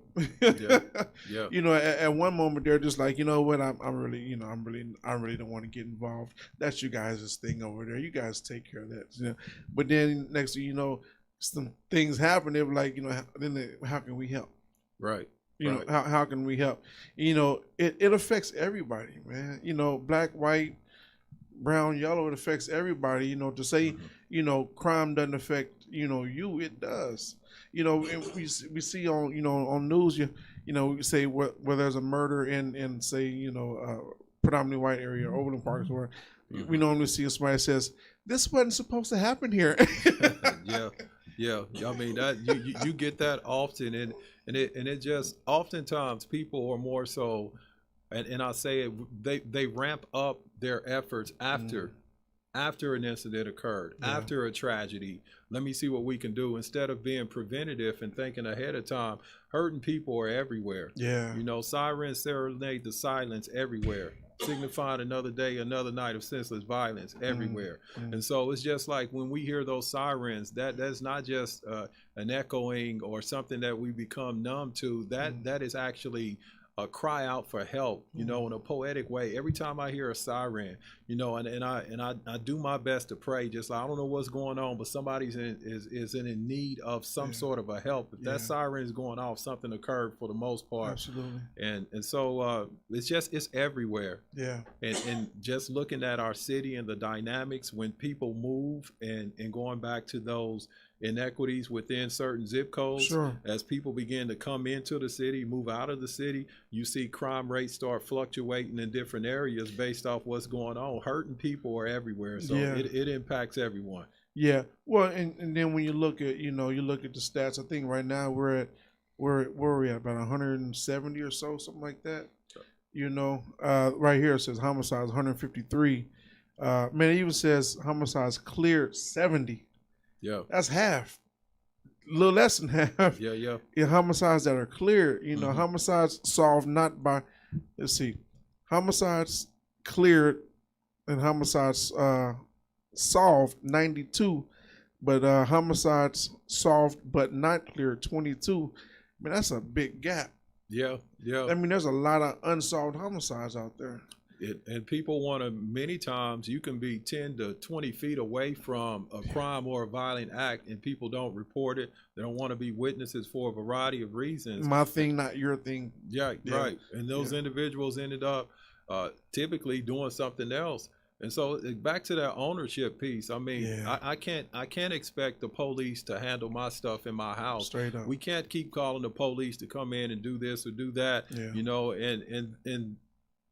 You know, at one moment they're just like, you know what, I really don't want to get involved. That's you guys' thing over there. You guys take care of that. You know? But then next thing you know, some things happen. They're like, you know, how can we help? Right. You know, how can we help? You know, it affects everybody, man. You know, black, white, brown, yellow, it affects everybody. You know, to say, you know, crime doesn't affect, you know, you, it does. You know, we see on, you know, on news, you know, we say where there's a murder in say, you know, predominantly white area, Overland Park, where we normally see somebody says, this wasn't supposed to happen here. Yeah. I mean, that you get that often, and it just, oftentimes people are more so, and I say it, they ramp up their efforts after an incident occurred, after a tragedy. Let me see what we can do, instead of being preventative and thinking ahead of time. Hurting people are everywhere. Yeah. You know, sirens serenade the silence everywhere, signifying another day, another night of senseless violence everywhere. And so it's just like when we hear those sirens, that's not just an echoing or something that we become numb to. That is actually a cry out for help, you know, in a poetic way. Every time I hear a siren, you know, and I do my best to pray, just like, I don't know what's going on, but somebody's is in need of some sort of a help. If that siren is going off, something occurred for the most part. Absolutely. And so it's everywhere. Yeah. And just looking at our city and the dynamics when people move, and going back to those inequities within certain zip codes. As people begin to come into the city, move out of the city, you see crime rates start fluctuating in different areas based off what's going on. Hurting people are everywhere, so it impacts everyone. Yeah. Well, and then when you look at, you know, you look at the stats, I think right now where are we at, about 170 or so, something like that. You know, right here it says homicides 153. Man, it even says homicides cleared 70. Yeah, that's half, a little less than half. Yeah. In homicides that are cleared, you know, homicides solved not by, let's see, homicides cleared and homicides solved 92, but homicides solved but not cleared 22. I mean, that's a big gap. Yeah. I mean, there's a lot of unsolved homicides out there. And people want to, many times you can be 10 to 20 feet away from a crime or a violent act and people don't report it. They don't want to be witnesses for a variety of reasons. My thing, not your thing. Yeah. Right. And those individuals ended up typically doing something else. And so back to that ownership piece. I mean, I can't expect the police to handle my stuff in my house. Straight up. We can't keep calling the police to come in and do this or do that. Yeah. You know, and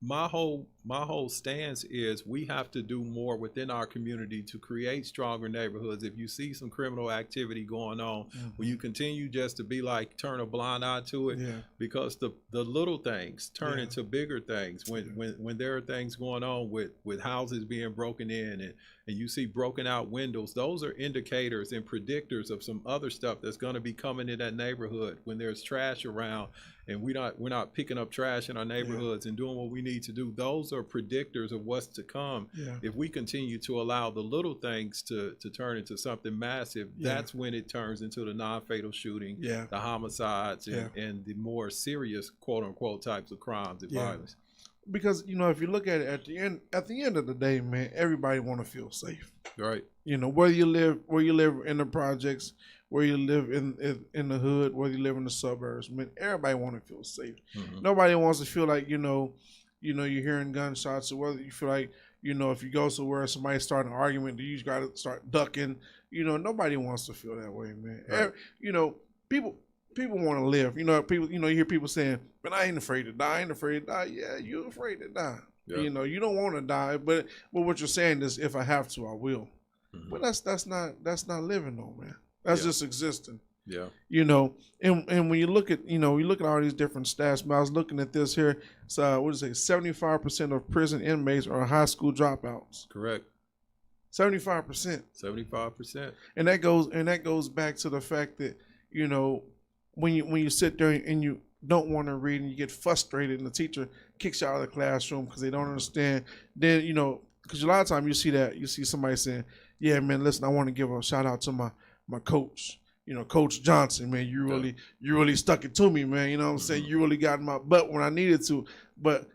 my whole stance is we have to do more within our community to create stronger neighborhoods. If you see some criminal activity going on, will you continue just to be like turn a blind eye to it? Because the little things turn into bigger things. When there are things going on with houses being broken in and you see broken out windows, those are indicators and predictors of some other stuff that's going to be coming in that neighborhood. When there's trash around and we're not picking up trash in our neighborhoods and doing what we need to do, those are predictors of what's to come. If we continue to allow the little things to turn into something massive, that's when it turns into the non-fatal shooting, the homicides, and the more serious quote unquote types of crimes and violence. Because, you know, if you look at it at the end of the day, man, everybody want to feel safe. Right. You know, whether you live in the projects, where you live in the hood, whether you live in the suburbs, man, everybody want to feel safe. Nobody wants to feel like, you know, you're hearing gunshots, or whether you feel like, you know, if you go somewhere and somebody start an argument, you got to start ducking. You know, nobody wants to feel that way, man. Right. You know, people want to live. You know, you hear people saying, "But I ain't afraid to die. I ain't afraid to die." Yeah, you're afraid to die. Yeah. You know, you don't want to die, but what you're saying is, if I have to, I will. But that's not living, though, man. That's just existing. Yeah. You know, and when you look at, all these different stats, I was looking at this here. So what is it? 75% of prison inmates are high school dropouts. Correct. 75%. 75%. And that goes back to the fact that, you know, when you sit there and you don't want to read and you get frustrated and the teacher kicks you out of the classroom because they don't understand, then, you know, because a lot of times you see somebody saying, "Yeah, man, listen, I want to give a shout out to my coach. You know, Coach Johnson, man, you really stuck it to me, man. You know what I'm saying? You really got in my butt when I needed to." But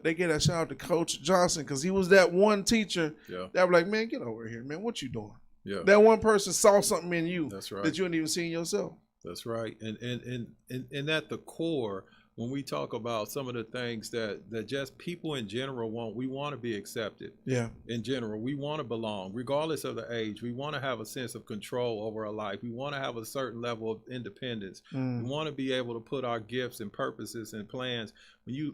they get a shout out to Coach Johnson because he was that one teacher that was like, "Man, get over here, man. What you doing?" Yeah. That one person saw something in you that you didn't even see in yourself. That's right. And at the core, when we talk about some of the things that just people in general want, we want to be accepted. Yeah. In general, we want to belong, regardless of the age. We want to have a sense of control over our life. We want to have a certain level of independence. We want to be able to put our gifts and purposes and plans.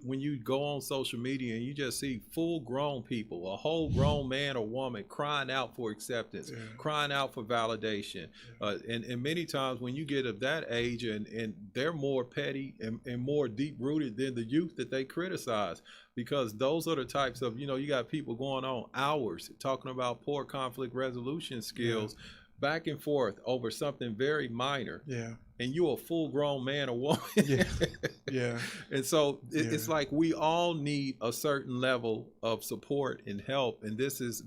When you go on social media and you just see full-grown people, a whole grown man or woman crying out for acceptance, crying out for validation. And many times when you get of that age and they're more petty and more deep-rooted than the youth that they criticize, because those are the types of, you know, you got people going on hours talking about poor conflict resolution skills back and forth over something very minor. Yeah. And you're a full-grown man or woman. Yeah. And so it's like we all need a certain level of support and help. And this is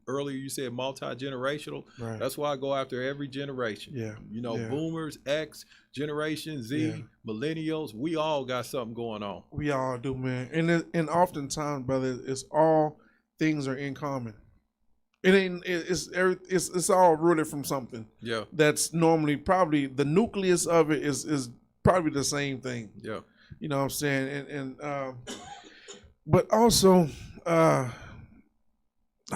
earlier you said multi-generational. Right. That's why I go after every generation. Yeah. You know, boomers, X, Generation Z, millennials, we all got something going on. We all do, man. And oftentimes, brother, it's all things are in common. It ain't. It's all rooted from something. Yeah. That's normally probably the nucleus of it is probably the same thing. Yeah. You know what I'm saying? And but also, I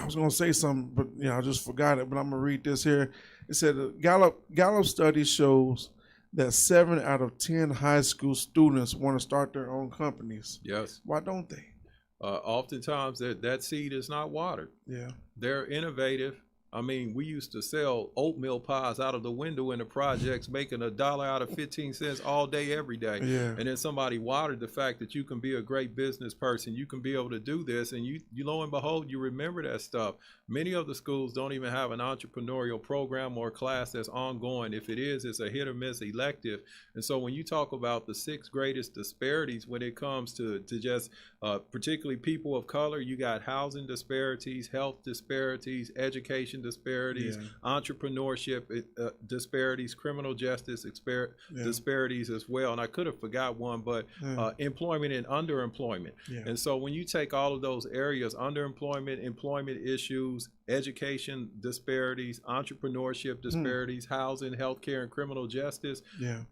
was gonna say something, but I just forgot it. But I'm gonna read this here. It said Gallup study shows that 7 out of 10 high school students want to start their own companies. Yes. Why don't they? Oftentimes that seed is not watered. Yeah. They're innovative I mean, we used to sell oatmeal pies out of the window in the projects, making $1 out of 15 cents all day, every day. Yeah. And then somebody watered the fact that you can be a great business person. You can be able to do this. And you lo and behold, you remember that stuff. Many of the schools don't even have an entrepreneurial program or class that's ongoing. If it is, it's a hit or miss elective. And so when you talk about the 6 greatest disparities when it comes to just particularly people of color, you got housing disparities, health disparities, education disparities, entrepreneurship disparities, criminal justice disparities as well. And I could have forgot one, but employment and underemployment. And so when you take all of those areas, underemployment, employment issues, education disparities, entrepreneurship disparities, housing, healthcare, and criminal justice,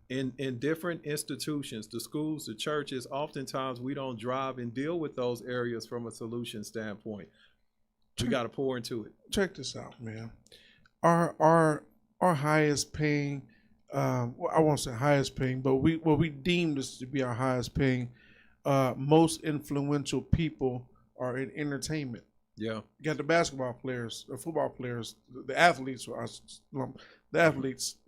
in different institutions, the schools, the churches, oftentimes we don't drive and deal with those areas from a solution standpoint. We got to pour into it. Check this out, man. Our highest paying, well, I won't say highest paying, but we deem this to be our highest paying, most influential people are in entertainment. Yeah. You got the basketball players, the football players, the athletes,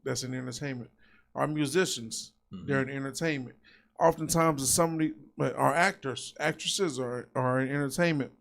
that's in entertainment. Our musicians, they're in entertainment. Oftentimes, somebody, our actors, actresses are in entertainment.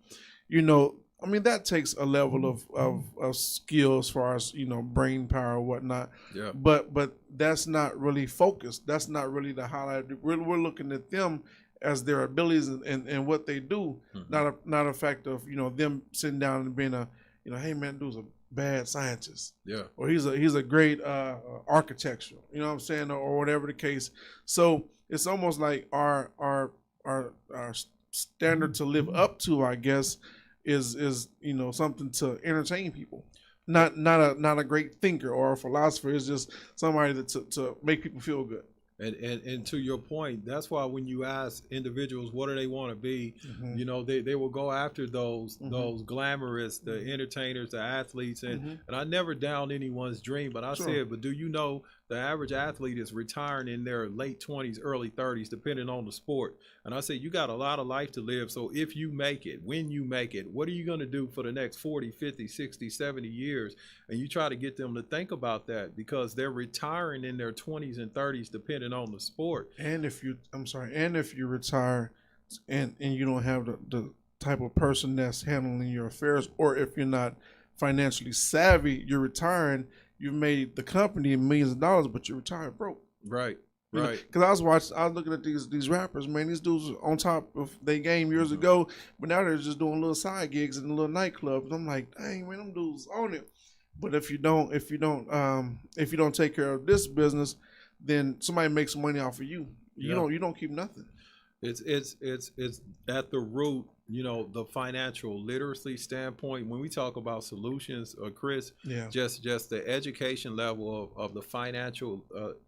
You know, I mean, that takes a level of skill as far as, you know, brain power or whatnot. Yeah. But that's not really focused. That's not really the highlight. We're looking at them as their abilities and what they do, not a fact of, you know, them sitting down and being a, you know, hey man, dude's a bad scientist. Yeah. Or he's a great architectural, you know what I'm saying, or whatever the case. So it's almost like our standard to live up to, I guess, is you know, something to entertain people. Not a great thinker or a philosopher. It's just somebody to make people feel good. And to your point, that's why when you ask individuals what do they want to be, you know, they will go after those glamorous, the entertainers, the athletes, and I never down anyone's dream, but I said, but do you know the average athlete is retiring in their late 20s, early 30s, depending on the sport. And I say, you got a lot of life to live. So if you make it, when you make it, what are you going to do for the next 40, 50, 60, 70 years? And you try to get them to think about that because they're retiring in their 20s and 30s, depending on the sport. And if you retire and you don't have the type of person that's handling your affairs, or if you're not financially savvy, you're retiring, you've made the company millions of dollars, but you're retired broke. Right. Right. Because I was looking at these rappers, man. These dudes were on top of their game years ago, but now they're just doing little side gigs in little nightclubs. I'm like, dang, man, them dudes on it. But if you don't take care of this business, then somebody makes money off of you. You don't keep nothing. It's at the root, you know, the financial literacy standpoint. When we talk about solutions, Chris, just the education level of the financial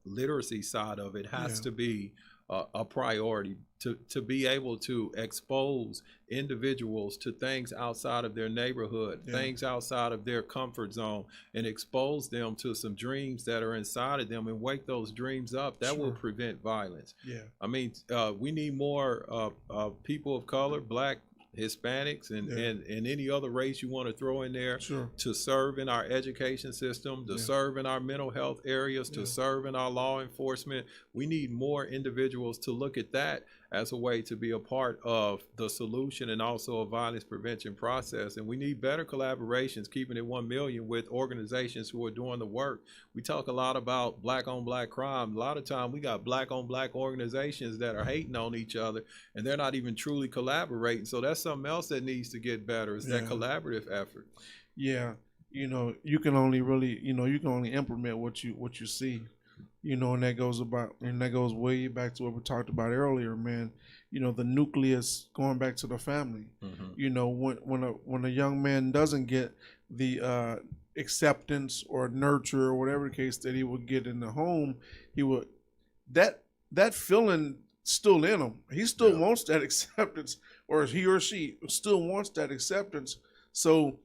literacy side of it has to be a priority to be able to expose individuals to things outside of their neighborhood, things outside of their comfort zone, and expose them to some dreams that are inside of them and wake those dreams up. That will prevent violence. Yeah. I mean, we need more people of color, Black, Hispanics, and any other race you want to throw in there to serve in our education system, to serve in our mental health areas, to serve in our law enforcement. We need more individuals to look at that as a way to be a part of the solution and also a violence prevention process. And we need better collaborations, keeping it 1 million with organizations who are doing the work. We talk a lot about Black on Black crime. A lot of time we got Black on Black organizations that are hating on each other and they're not even truly collaborating. So that's something else that needs to get better, is that collaborative effort. Yeah. You know, you can only implement what you see. You know, and that goes way back to what we talked about earlier, man. You know, the nucleus, going back to the family. You know, when a young man doesn't get the acceptance or nurture or whatever the case that he would get in the home, that feeling still in him. He still wants that acceptance, or he or she still wants that acceptance. So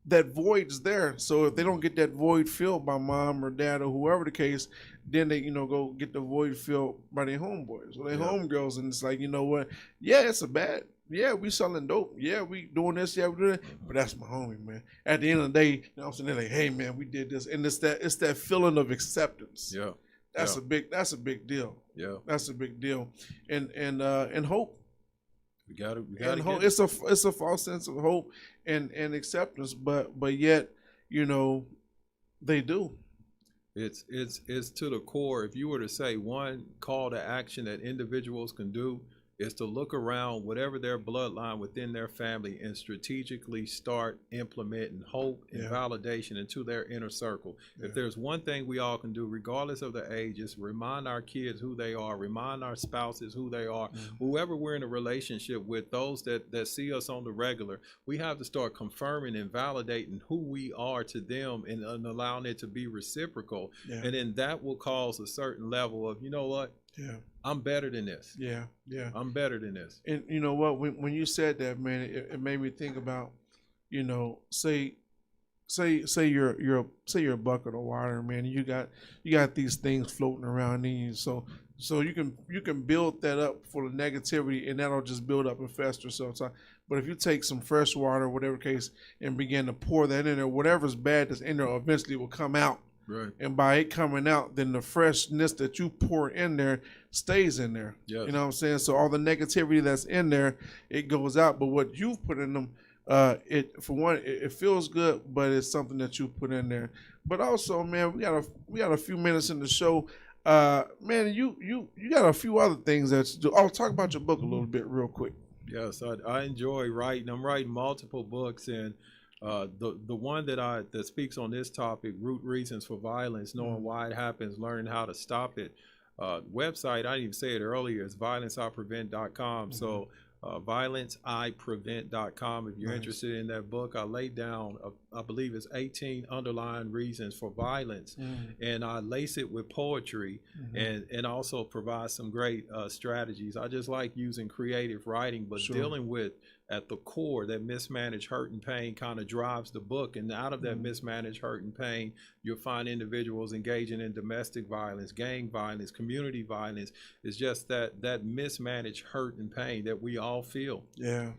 that void's there. So if they don't get that void filled by mom or dad or whoever the case, then they, you know, go get the void filled by their homeboys or their homegirls. And it's like, you know what? Yeah, it's a bad yeah, we selling dope. Yeah, we doing this. Yeah, we doing that. But that's my homie, man. At the end of the day, you know what I'm saying? They're like, hey, man, we did this, and it's that feeling of acceptance. Yeah, that's a big deal. Yeah, that's a big deal, and hope. We got it. Hope. It's a false sense of hope and acceptance, but yet, you know, they do. It's to the core. If you were to say one call to action that individuals can do, is to look around whatever their bloodline within their family and strategically start implementing hope and validation into their inner circle. If there's one thing we all can do, regardless of the age, is remind our kids who they are, remind our spouses who they are, whoever we're in a relationship with, those that see us on the regular, we have to start confirming and validating who we are to them and allowing it to be reciprocal. And then that will cause a certain level of, you know what? Yeah, I'm better than this. Yeah. I'm better than this. And you know what? When you said that, man, it made me think about, you know, say you're a bucket of water, man. You got these things floating around in you, so you can build that up for the negativity, and that'll just build up and fester. So, but if you take some fresh water, whatever case, and begin to pour that in there, whatever's bad that's in there eventually will come out. Right. And by it coming out, then the freshness that you pour in there stays in there. Yes. You know what I'm saying? So all the negativity that's in there, it goes out. But what you've put in them, it feels good, but it's something that you put in there. But also, man, we got a few minutes in the show. Man, you got a few other things that you do. Oh, talk about your book a little bit real quick. Yes, I enjoy writing. I'm writing multiple books, and the one that speaks on this topic, root reasons for violence, knowing why it happens, learning how to stop it. Website, I didn't even say it earlier, is violenceiprevent.com. So violenceiprevent.com. If you're interested in that book, I laid down, I believe it's 18 underlying reasons for violence, and I lace it with poetry and also provide some great strategies. I just like using creative writing, but dealing with, at the core, that mismanaged hurt and pain kind of drives the book. And out of that mismanaged hurt and pain, you'll find individuals engaging in domestic violence, gang violence, community violence. It's just that mismanaged hurt and pain that we all feel. Yeah.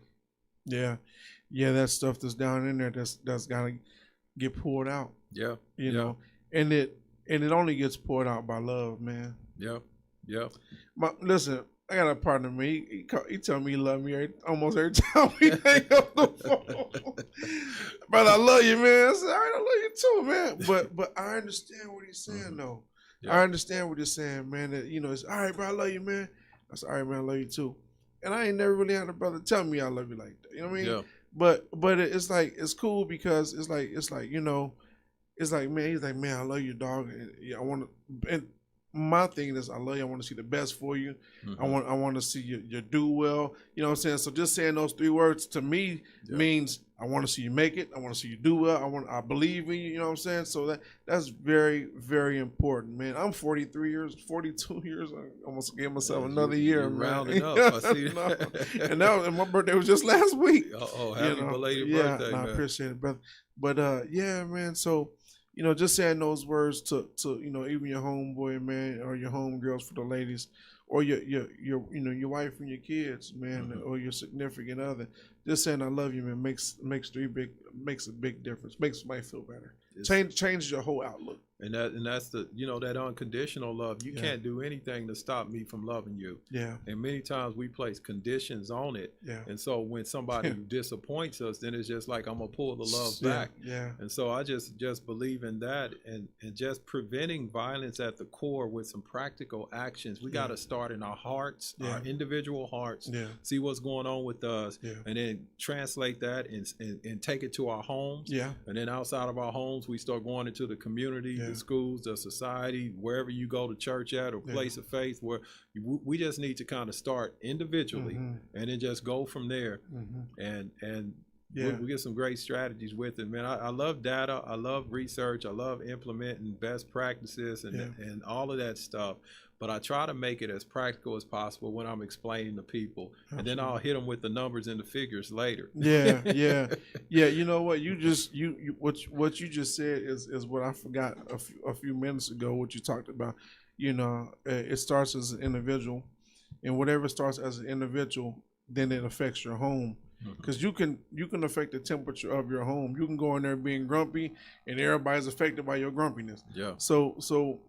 That stuff that's down in there that's gotta get poured out. Yeah. You know, and it only gets poured out by love, man. Yeah. Listen, I got a partner, man. He tell me he love me almost every time we hang up the phone. Brother, I love you, man. I said, all right, I love you too, man. But I understand what he's saying, though. Yeah. I understand what he's saying, man. That, you know, it's all right, bro, I love you, man. I said, all right, man, I love you too. And I ain't never really had a brother tell me I love you like that. You know what I mean? Yeah. But it's like, it's cool because it's like, you know, it's like, man, he's like, man, I love you, dog. And I want to, and my thing is, I love you. I want to see the best for you. I want to see you do well. You know what I'm saying? So just saying those three words to me means I want to see you make it. I want to see you do well. I believe in you. You know what I'm saying? So that's very, very important, man. I'm 42 years. I almost gave myself another year, man. Rounding up. I see that. and my birthday was just last week. Happy belated birthday, man. I appreciate it, brother. But yeah, man. So, you know, just saying those words to you know, even your homeboy, man, or your homegirls for the ladies, or your you know, your wife and your kids, man, or your significant other. Just saying I love you, man, makes a big difference. Makes somebody feel better. Changes your whole outlook. And that's the, you know, that unconditional love. You can't do anything to stop me from loving you. Yeah. And many times we place conditions on it. Yeah. And so when somebody disappoints us, then it's just like, I'm gonna pull the love back. Yeah. And so I just believe in that, and just preventing violence at the core with some practical actions. We got to start in our hearts, our individual hearts. Yeah. See what's going on with us, and then translate that and take it to our homes. Yeah. And then outside of our homes, we start going into the community, the schools, the society, wherever you go to church at, or place of faith, where we just need to kind of start individually and then just go from there. And we get some great strategies with it, man. I love data. I love research. I love implementing best practices and all of that stuff. But I try to make it as practical as possible when I'm explaining to people. Absolutely. And then I'll hit them with the numbers and the figures later. Yeah. You know what? What you just said is what I forgot a few minutes ago, what you talked about. You know, it starts as an individual, and whatever starts as an individual then it affects your home. Because you can affect the temperature of your home. You can go in there being grumpy, and everybody's affected by your grumpiness. Yeah. So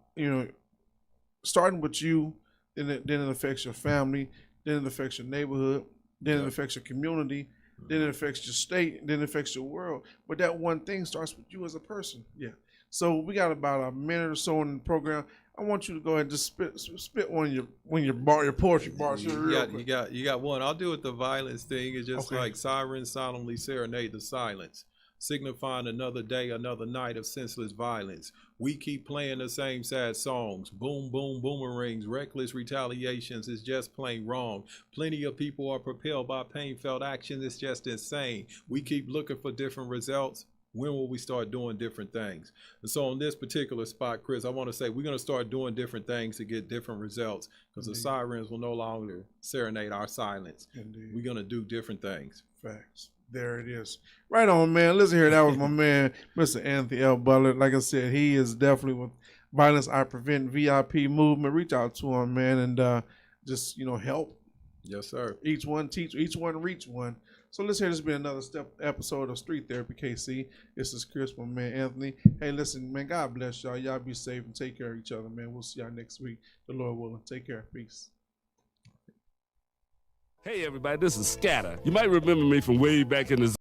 starting with you, then it affects your family, then it affects your neighborhood, then it affects your community, then it affects your state, then it affects your world. But that one thing starts with you as a person. Yeah. So we got about a minute or so in the program. I want you to go ahead and just spit your poetry bars. You got one. I'll do it. The violence thing is just like sirens solemnly serenade the silence, signifying another day, another night of senseless violence. We keep playing the same sad songs. Boom, boom, boomerangs. Reckless retaliations is just plain wrong. Plenty of people are propelled by pain-felt action. It's just insane. We keep looking for different results. When will we start doing different things? And so on this particular spot, Chris, I want to say we're going to start doing different things to get different results, because the sirens will no longer serenade our silence. Indeed. We're going to do different things. Facts. There it is. Right on, man. Listen here. That was my man, Mr. Anthony L. Butler. Like I said, he is definitely with Violence I Prevent VIP movement. Reach out to him, man, and just, help. Yes, sir. Each one teach, each one reach one. So let's hear this be another episode of Street Therapy KC. This is Chris, my man Anthony. Hey, listen, man, God bless y'all. Y'all be safe and take care of each other, man. We'll see y'all next week. The Lord willing. Take care. Peace. Hey, everybody, this is Scatter. You might remember me from way back in the